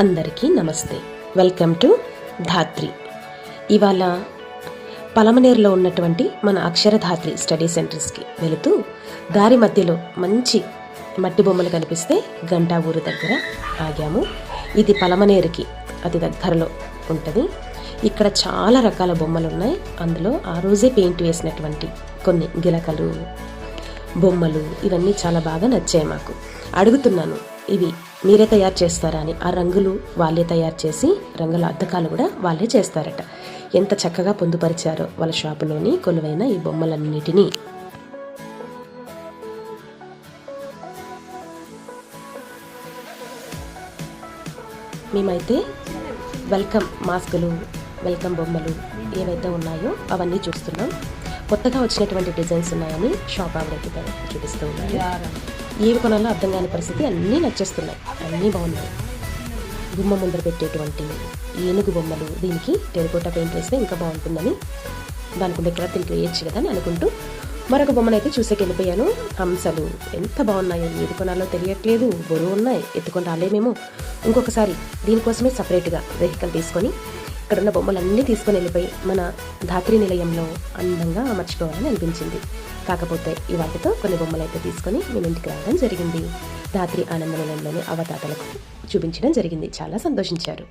అందరికీ నమస్తే. Welcome to ధాత్రి. ఇవాళ పలమనేరులో ఉన్నటువంటి మన అక్షరధాత్రి స్టడీ సెంటర్స్కి వెళుతూ దారి మధ్యలో మంచి మట్టి బొమ్మలు కనిపిస్తే గంటా ఊరు దగ్గర ఆగాము. ఇది పలమనేరుకి అతి దగ్గరలో ఉంటుంది. ఇక్కడ చాలా రకాల బొమ్మలు ఉన్నాయి. అందులో ఆ రోజే పెయింట్ వేసినటువంటి కొన్ని గిలకలు బొమ్మలు ఇవన్నీ చాలా బాగా నచ్చాయి మాకు. అడుగుతున్నాను, ఇవి మీరే తయారు చేస్తారా అని. ఆ రంగులు వాళ్ళే తయారు చేసి రంగుల అద్దకాలు కూడా వాళ్ళే చేస్తారట. ఎంత చక్కగా పొందుపరిచారో వాళ్ళ షాపులోని కొలువైన ఈ బొమ్మలన్నిటినీ. మేమైతే వెల్కమ్ మాస్కులు, వెల్కమ్ బొమ్మలు ఏవైతే ఉన్నాయో అవన్నీ చూస్తున్నాం. కొత్తగా వచ్చినటువంటి డిజైన్స్ ఉన్నాయని షాప్ ఆవిడకి చూపిస్తూ ఉన్నాయి. ఏవి కొనాలో అర్థం కాని పరిస్థితి, అన్నీ నచ్చేస్తున్నాయి, అన్నీ బాగున్నాయి. గుమ్మ ముందర పెట్టేటువంటి ఏనుగు బొమ్మలు, దీనికి టెరికోటా పెయింట్ వేస్తే ఇంకా బాగుంటుందని, దానికి డెకరేటివ్ వేయచ్చు కదా అని అనుకుంటూ మరొక బొమ్మనైతే చూసేకెళ్ళిపోయాను. హంసలు ఎంత బాగున్నాయో, ఏది కొనాలో తెలియట్లేదు, బరువు ఉన్నాయి, ఎత్తుకొని రాలేమేమో. ఇంకొకసారి దీనికోసమే సపరేట్గా వెహికల్ తీసుకొని ఇక్కడున్న బొమ్మలన్నీ తీసుకొని వెళ్ళిపోయి మన ధాత్రి నిలయంలో అందంగా అమర్చుకోవాలని అనిపించింది. కాకపోతే ఈ వాటితో కొన్ని బొమ్మలు అయితే తీసుకొని మేము ఇంటికి రావడం జరిగింది. ధాత్రి ఆనంద నిలయంలోని అవతాతలకు చూపించడం జరిగింది. చాలా సంతోషించారు.